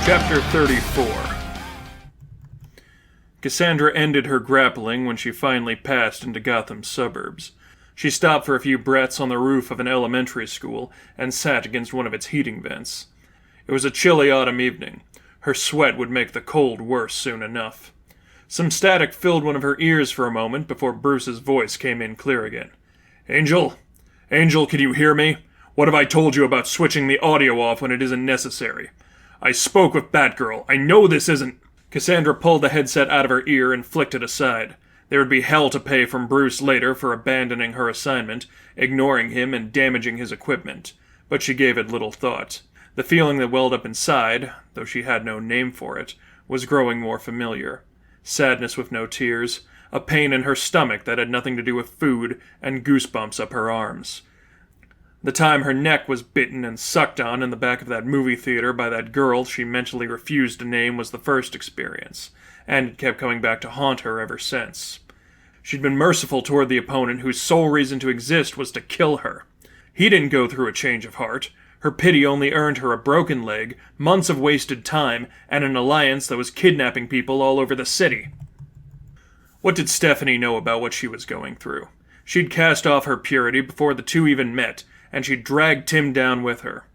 Chapter 34. Cassandra ended her grappling when she finally passed into Gotham's suburbs. She stopped for a few breaths on the roof of an elementary school and sat against one of its heating vents. It was a chilly autumn evening. Her sweat would make the cold worse soon enough. Some static filled one of her ears for a moment before Bruce's voice came in clear again. Angel? Angel, can you hear me? What have I told you about switching the audio off when it isn't necessary? I spoke with Batgirl. I know this isn't... Cassandra pulled the headset out of her ear and flicked it aside. There would be hell to pay from Bruce later for abandoning her assignment, ignoring him and damaging his equipment. But she gave it little thought. The feeling that welled up inside, though she had no name for it, was growing more familiar. Sadness with no tears, a pain in her stomach that had nothing to do with food, and goosebumps up her arms. The time her neck was bitten and sucked on in the back of that movie theater by that girl she mentally refused to name was the first experience, and it kept coming back to haunt her ever since. She'd been merciful toward the opponent whose sole reason to exist was to kill her. He didn't go through a change of heart. Her pity only earned her a broken leg, months of wasted time, and an alliance that was kidnapping people all over the city. What did Stephanie know about what she was going through? She'd cast off her purity before the two even met, and she dragged Tim down with her.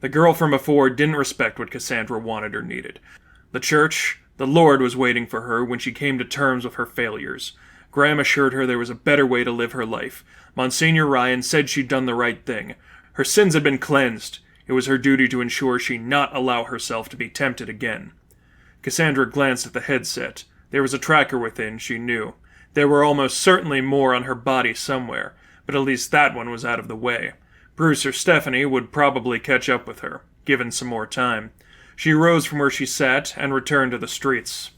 The girl from before didn't respect what Cassandra wanted or needed. The church, the Lord was waiting for her when she came to terms with her failures. Graham assured her there was a better way to live her life. Monsignor Ryan said she'd done the right thing. Her sins had been cleansed. It was her duty to ensure she not allow herself to be tempted again. Cassandra glanced at the headset. There was a tracker within, she knew. There were almost certainly more on her body somewhere, but at least that one was out of the way. Bruce or Stephanie would probably catch up with her, given some more time. She rose from where she sat and returned to the streets.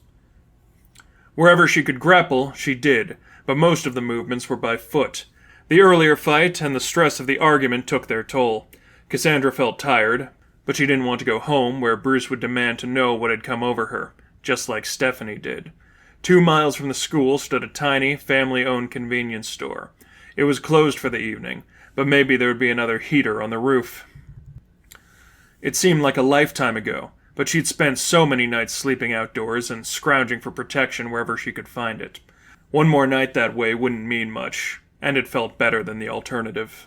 Wherever she could grapple, she did, but most of the movements were by foot. The earlier fight and the stress of the argument took their toll. Cassandra felt tired, but she didn't want to go home where Bruce would demand to know what had come over her, just like Stephanie did. 2 miles from the school stood a tiny, family-owned convenience store. It was closed for the evening, but maybe there would be another heater on the roof. It seemed like a lifetime ago, but she'd spent so many nights sleeping outdoors and scrounging for protection wherever she could find it. One more night that way wouldn't mean much, and it felt better than the alternative.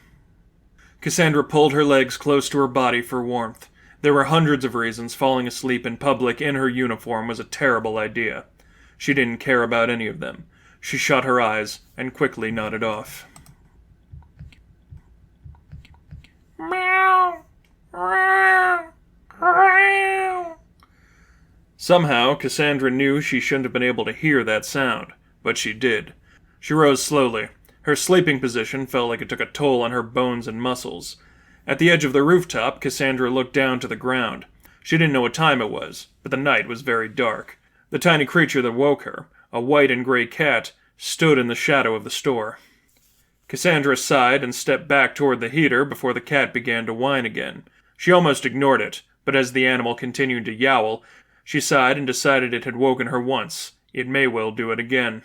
Cassandra pulled her legs close to her body for warmth. There were hundreds of reasons falling asleep in public in her uniform was a terrible idea. She didn't care about any of them. She shut her eyes and quickly nodded off. Meow. Meow. Meow. Somehow, Cassandra knew she shouldn't have been able to hear that sound, but she did. She rose slowly. Her sleeping position felt like it took a toll on her bones and muscles. At the edge of the rooftop, Cassandra looked down to the ground. She didn't know what time it was, but the night was very dark. The tiny creature that woke her, a white and gray cat, stood in the shadow of the store. Cassandra sighed and stepped back toward the heater before the cat began to whine again. She almost ignored it, but as the animal continued to yowl, she sighed and decided it had woken her once. It may well do it again.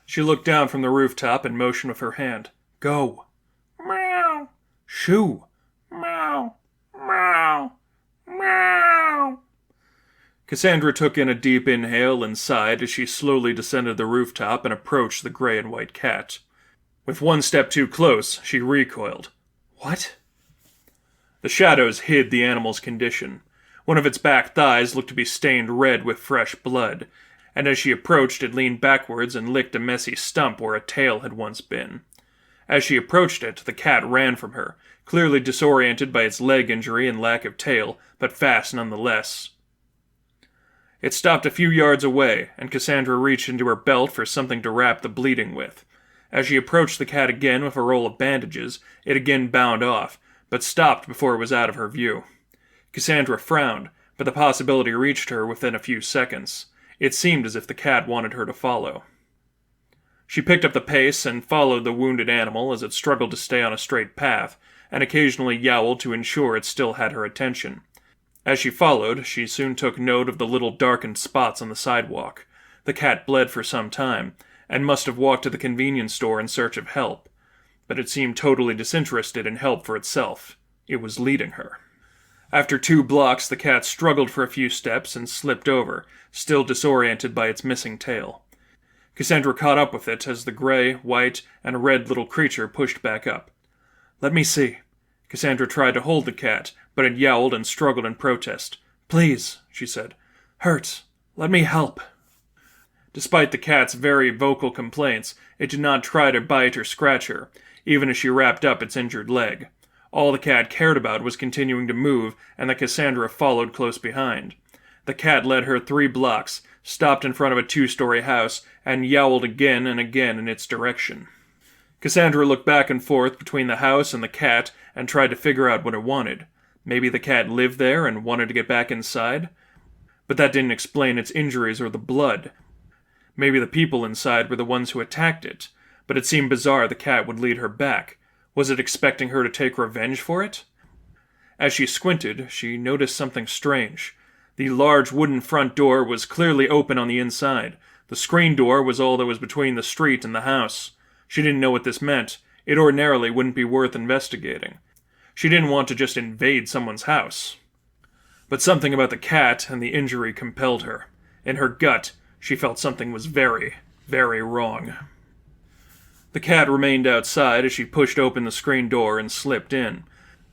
She looked down from the rooftop and motioned with her hand. Go. Meow. Shoo. Meow. Meow. Meow. Cassandra took in a deep inhale and sighed as she slowly descended the rooftop and approached the gray and white cat. With one step too close, she recoiled. What? The shadows hid the animal's condition. One of its back thighs looked to be stained red with fresh blood, and as she approached it leaned backwards and licked a messy stump where a tail had once been. As she approached it, the cat ran from her, clearly disoriented by its leg injury and lack of tail, but fast nonetheless. It stopped a few yards away, and Cassandra reached into her belt for something to wrap the bleeding with. As she approached the cat again with a roll of bandages, it again bounded off, but stopped before it was out of her view. Cassandra frowned, but the possibility reached her within a few seconds. It seemed as if the cat wanted her to follow. She picked up the pace and followed the wounded animal as it struggled to stay on a straight path, and occasionally yowled to ensure it still had her attention. As she followed, she soon took note of the little darkened spots on the sidewalk. The cat bled for some time, and must have walked to the convenience store in search of help. But it seemed totally disinterested in help for itself. It was leading her. After 2 blocks, the cat struggled for a few steps and slipped over, still disoriented by its missing tail. Cassandra caught up with it as the gray, white, and red little creature pushed back up. "Let me see." Cassandra tried to hold the cat, but it yowled and struggled in protest. "Please," she said. "Hurt. Let me help." Despite the cat's very vocal complaints, it did not try to bite or scratch her, even as she wrapped up its injured leg. All the cat cared about was continuing to move, and that Cassandra followed close behind. The cat led her 3 blocks, stopped in front of a 2-story house, and yowled again and again in its direction. Cassandra looked back and forth between the house and the cat and tried to figure out what it wanted. Maybe the cat lived there and wanted to get back inside? But that didn't explain its injuries or the blood. Maybe the people inside were the ones who attacked it, but it seemed bizarre the cat would lead her back. Was it expecting her to take revenge for it? As she squinted, she noticed something strange. The large wooden front door was clearly open on the inside. The screen door was all that was between the street and the house. She didn't know what this meant. It ordinarily wouldn't be worth investigating. She didn't want to just invade someone's house. But something about the cat and the injury compelled her. In her gut, she felt something was very, very wrong. The cat remained outside as she pushed open the screen door and slipped in.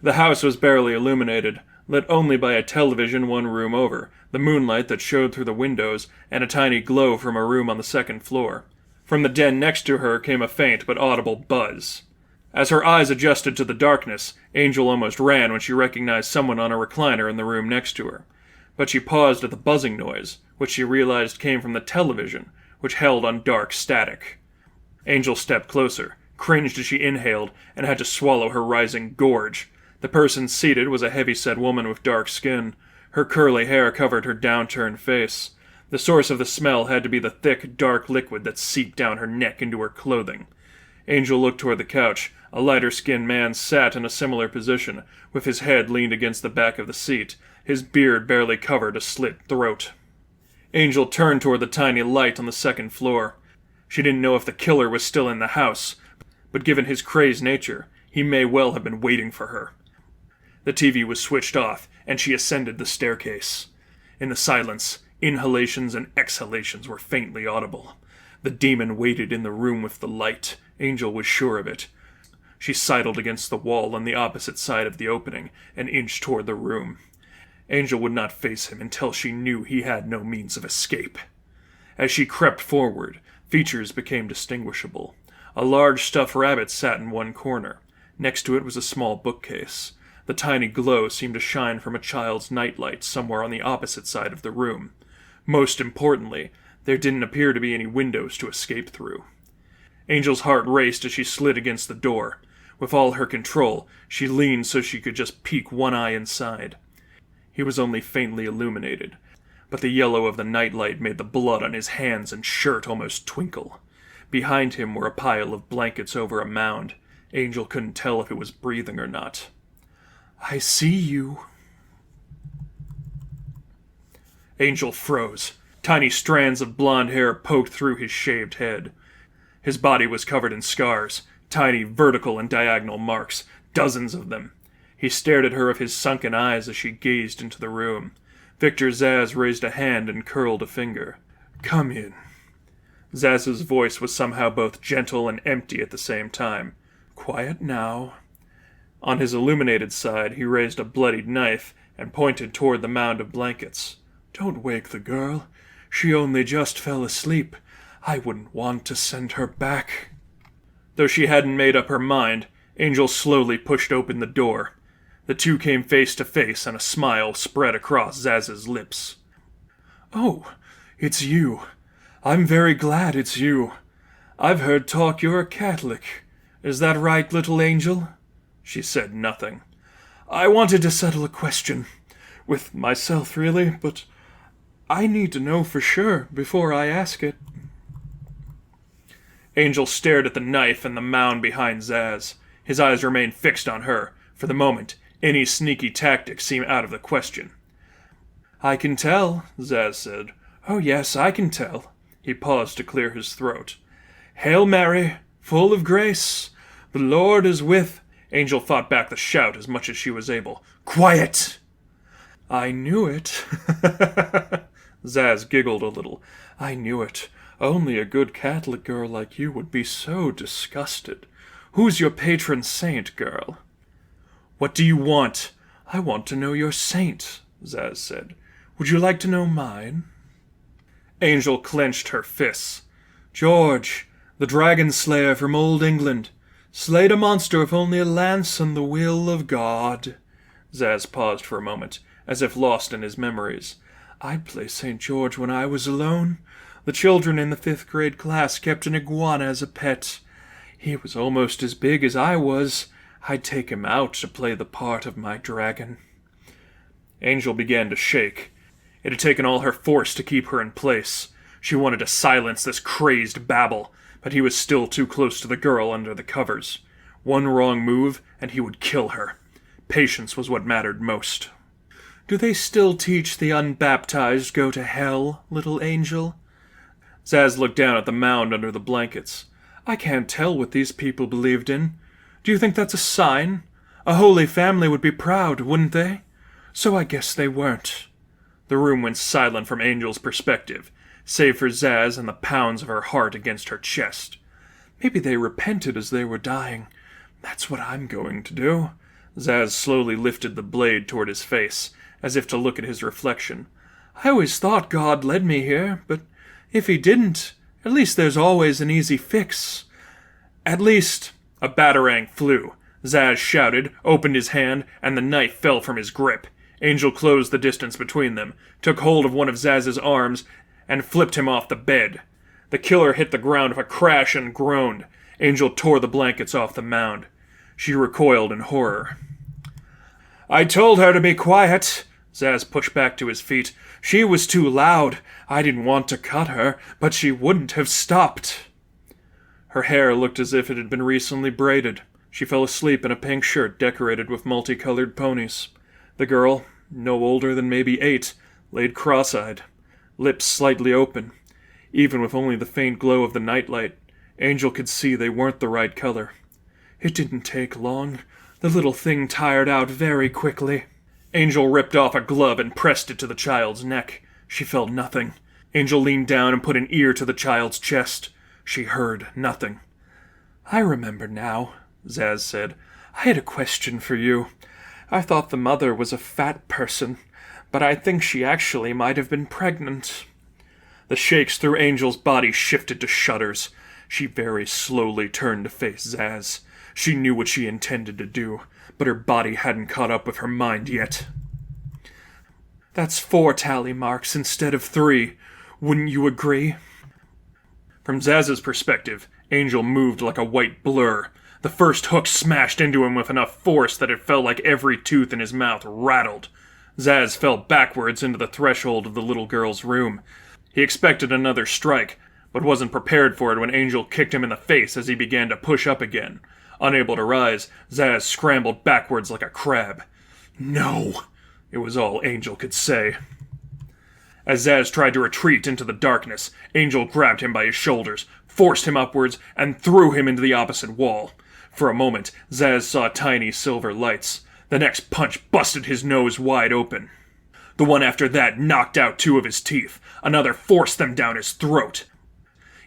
The house was barely illuminated, lit only by a television 1 room over, the moonlight that showed through the windows, and a tiny glow from a room on the 2nd floor. From the den next to her came a faint but audible buzz. As her eyes adjusted to the darkness, Angel almost ran when she recognized someone on a recliner in the room next to her. But she paused at the buzzing noise, which she realized came from the television, which held on dark static. Angel stepped closer, cringed as she inhaled, and had to swallow her rising gorge. The person seated was a heavy-set woman with dark skin. Her curly hair covered her downturned face. The source of the smell had to be the thick, dark liquid that seeped down her neck into her clothing. Angel looked toward the couch. A lighter-skinned man sat in a similar position, with his head leaned against the back of the seat. His beard barely covered a slit throat. Angel turned toward the tiny light on the 2nd floor. She didn't know if the killer was still in the house, but given his crazed nature, he may well have been waiting for her. The TV was switched off, and she ascended the staircase. In the silence, inhalations and exhalations were faintly audible. The demon waited in the room with the light. Angel was sure of it. She sidled against the wall on the opposite side of the opening, and inched toward the room. Angel would not face him until she knew he had no means of escape. As she crept forward, features became distinguishable. A large stuffed rabbit sat in one corner. Next to it was a small bookcase. The tiny glow seemed to shine from a child's nightlight somewhere on the opposite side of the room. Most importantly, there didn't appear to be any windows to escape through. Angel's heart raced as she slid against the door. With all her control, she leaned so she could just peek one eye inside. He was only faintly illuminated, but the yellow of the nightlight made the blood on his hands and shirt almost twinkle. Behind him were a pile of blankets over a mound. Angel couldn't tell if it was breathing or not. "I see you." Angel froze. Tiny strands of blonde hair poked through his shaved head. His body was covered in scars, tiny vertical and diagonal marks, dozens of them. He stared at her with his sunken eyes as she gazed into the room. Victor Zsasz raised a hand and curled a finger. "Come in." Zaz's voice was somehow both gentle and empty at the same time. "Quiet now." On his illuminated side, he raised a bloodied knife and pointed toward the mound of blankets. "Don't wake the girl. She only just fell asleep. I wouldn't want to send her back." Though she hadn't made up her mind, Angel slowly pushed open the door. The two came face to face, and a smile spread across Zaz's lips. "Oh, it's you. I'm very glad it's you. I've heard talk you're a Catholic. Is that right, little angel?" She said nothing. "I wanted to settle a question. With myself, really, but I need to know for sure before I ask it." Angel stared at the knife and the mound behind Zsaz. His eyes remained fixed on her. For the moment, any sneaky tactic seemed out of the question. "I can tell," Zsaz said. "Oh yes, I can tell." He paused to clear his throat. "Hail Mary, full of grace, the Lord is with..." Angel fought back the shout as much as she was able. "Quiet!" I knew it. Zaz giggled a little. I knew it. Only a good Catholic girl like you would be so disgusted. Who's your patron saint, girl? What do you want? I want to know your saint, Zaz said. Would you like to know mine? Angel clenched her fists. George, the dragon slayer from old England, slayed a monster with only a lance and the will of God. Zaz paused for a moment, as if lost in his memories. I'd play St. George when I was alone. The children in the 5th grade class kept an iguana as a pet. He was almost as big as I was. I'd take him out to play the part of my dragon. Angel began to shake. It had taken all her force to keep her in place. She wanted to silence this crazed babble, but he was still too close to the girl under the covers. One wrong move, and he would kill her. Patience was what mattered most. Do they still teach the unbaptized go to hell, little angel? Zaz looked down at the mound under the blankets. I can't tell what these people believed in. Do you think that's a sign? A holy family would be proud, wouldn't they? So I guess they weren't. The room went silent from Angel's perspective, save for Zaz and the pounds of her heart against her chest. Maybe they repented as they were dying. That's what I'm going to do. Zaz slowly lifted the blade toward his face, as if to look at his reflection. I always thought God led me here, but if he didn't, at least there's always an easy fix. At least... A batarang flew. Zaz shouted, opened his hand, and the knife fell from his grip. Angel closed the distance between them, took hold of one of Zaz's arms, and flipped him off the bed. The killer hit the ground with a crash and groaned. Angel tore the blankets off the mound. She recoiled in horror. I told her to be quiet. Zaz pushed back to his feet. She was too loud. I didn't want to cut her, but she wouldn't have stopped. Her hair looked as if it had been recently braided. She fell asleep in a pink shirt decorated with multicolored ponies. The girl, no older than maybe 8, laid cross-eyed, lips slightly open. Even with only the faint glow of the nightlight, Angel could see they weren't the right color. It didn't take long. The little thing tired out very quickly. Angel ripped off a glove and pressed it to the child's neck. She felt nothing. Angel leaned down and put an ear to the child's chest. She heard nothing. I remember now, Zaz said. I had a question for you. I thought the mother was a fat person, but I think she actually might have been pregnant. The shakes through Angel's body shifted to shudders. She very slowly turned to face Zaz. She knew what she intended to do, but her body hadn't caught up with her mind yet. That's 4 tally marks instead of 3. Wouldn't you agree? From Zaz's perspective, Angel moved like a white blur. The first hook smashed into him with enough force that it felt like every tooth in his mouth rattled. Zaz fell backwards into the threshold of the little girl's room. He expected another strike, but wasn't prepared for it when Angel kicked him in the face as he began to push up again. Unable to rise, Zaz scrambled backwards like a crab. No! It was all Angel could say. As Zaz tried to retreat into the darkness, Angel grabbed him by his shoulders, forced him upwards, and threw him into the opposite wall. For a moment, Zaz saw tiny silver lights. The next punch busted his nose wide open. The one after that knocked out 2 of his teeth. Another forced them down his throat.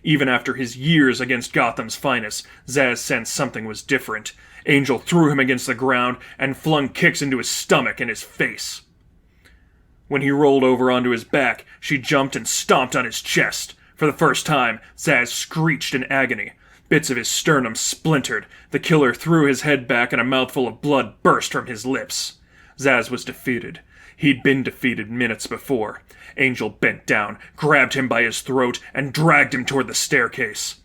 Even after his years against Gotham's finest, Zaz sensed something was different. Angel threw him against the ground and flung kicks into his stomach and his face. When he rolled over onto his back, she jumped and stomped on his chest. For the first time, Zaz screeched in agony. Bits of his sternum splintered. The killer threw his head back and a mouthful of blood burst from his lips. Zaz was defeated. He'd been defeated minutes before. Angel bent down, grabbed him by his throat, and dragged him toward the staircase.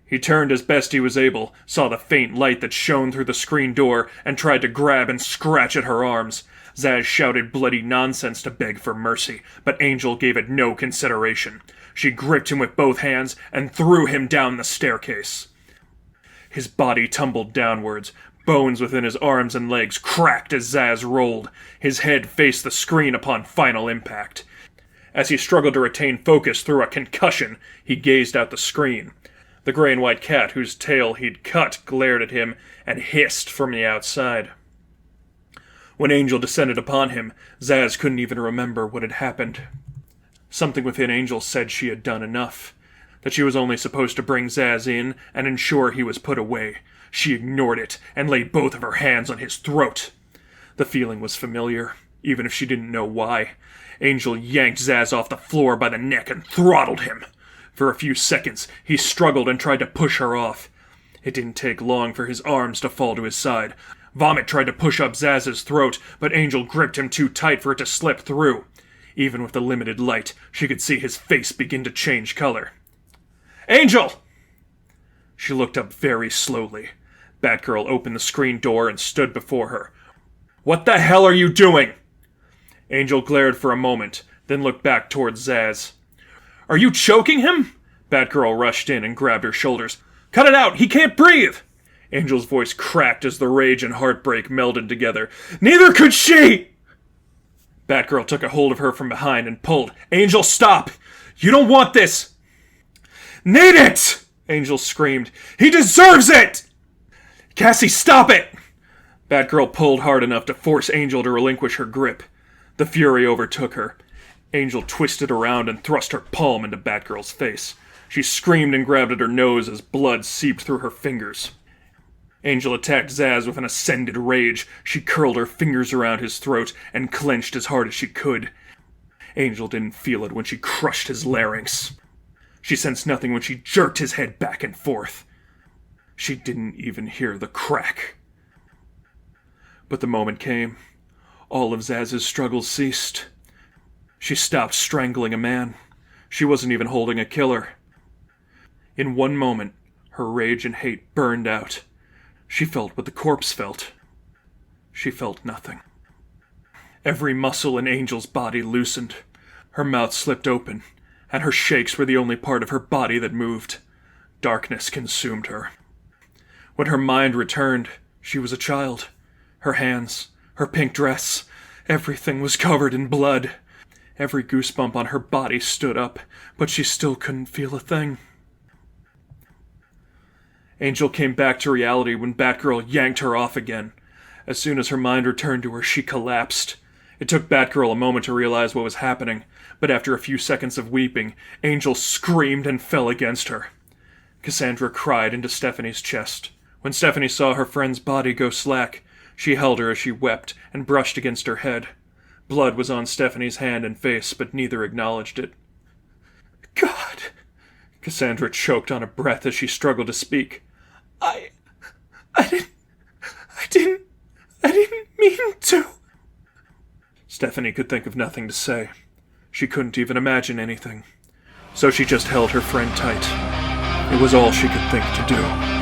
He turned as best he was able, saw the faint light that shone through the screen door, and tried to grab and scratch at her arms. Zaz shouted bloody nonsense to beg for mercy, but Angel gave it no consideration. She gripped him with both hands and threw him down the staircase. His body tumbled downwards. Bones within his arms and legs cracked as Zaz rolled. His head faced the screen upon final impact. As he struggled to retain focus through a concussion, he gazed out the screen. The gray and white cat, whose tail he'd cut, glared at him and hissed from the outside. When Angel descended upon him, Zaz couldn't even remember what had happened. Something within Angel said she had done enough, that she was only supposed to bring Zaz in and ensure he was put away. She ignored it and laid both of her hands on his throat. The feeling was familiar, even if she didn't know why. Angel yanked Zaz off the floor by the neck and throttled him. For a few seconds, he struggled and tried to push her off. It didn't take long for his arms to fall to his side. Vomit tried to push up Zaz's throat, but Angel gripped him too tight for it to slip through. Even with the limited light, she could see his face begin to change color. "Angel!" She looked up very slowly. Batgirl opened the screen door and stood before her. "What the hell are you doing?" Angel glared for a moment, then looked back towards Zaz. "Are you choking him?" Batgirl rushed in and grabbed her shoulders. "Cut it out! He can't breathe!" Angel's voice cracked as the rage and heartbreak melded together. "Neither could she!" Batgirl took a hold of her from behind and pulled. "Angel, stop! You don't want this!" "Need it!" Angel screamed. "He deserves it!" "Cassie, stop it!" Batgirl pulled hard enough to force Angel to relinquish her grip. The fury overtook her. Angel twisted around and thrust her palm into Batgirl's face. She screamed and grabbed at her nose as blood seeped through her fingers. Angel attacked Zaz with an ascended rage. She curled her fingers around his throat and clenched as hard as she could. Angel didn't feel it when she crushed his larynx. She sensed nothing when she jerked his head back and forth. She didn't even hear the crack. But the moment came. All of Zaz's struggles ceased. She stopped strangling a man. She wasn't even holding a killer. In one moment, her rage and hate burned out. She felt what the corpse felt. She felt nothing. Every muscle in Angel's body loosened. Her mouth slipped open, and her shakes were the only part of her body that moved. Darkness consumed her. When her mind returned, she was a child. Her hands, her pink dress, everything was covered in blood. Every goosebump on her body stood up, but she still couldn't feel a thing. Angel came back to reality when Batgirl yanked her off again. As soon as her mind returned to her, she collapsed. It took Batgirl a moment to realize what was happening, but after a few seconds of weeping, Angel screamed and fell against her. Cassandra cried into Stephanie's chest. When Stephanie saw her friend's body go slack, she held her as she wept and brushed against her head. Blood was on Stephanie's hand and face, but neither acknowledged it. "God!" Cassandra choked on a breath as she struggled to speak. I didn't mean to." Stephanie could think of nothing to say. She couldn't even imagine anything. So she just held her friend tight. It was all she could think to do.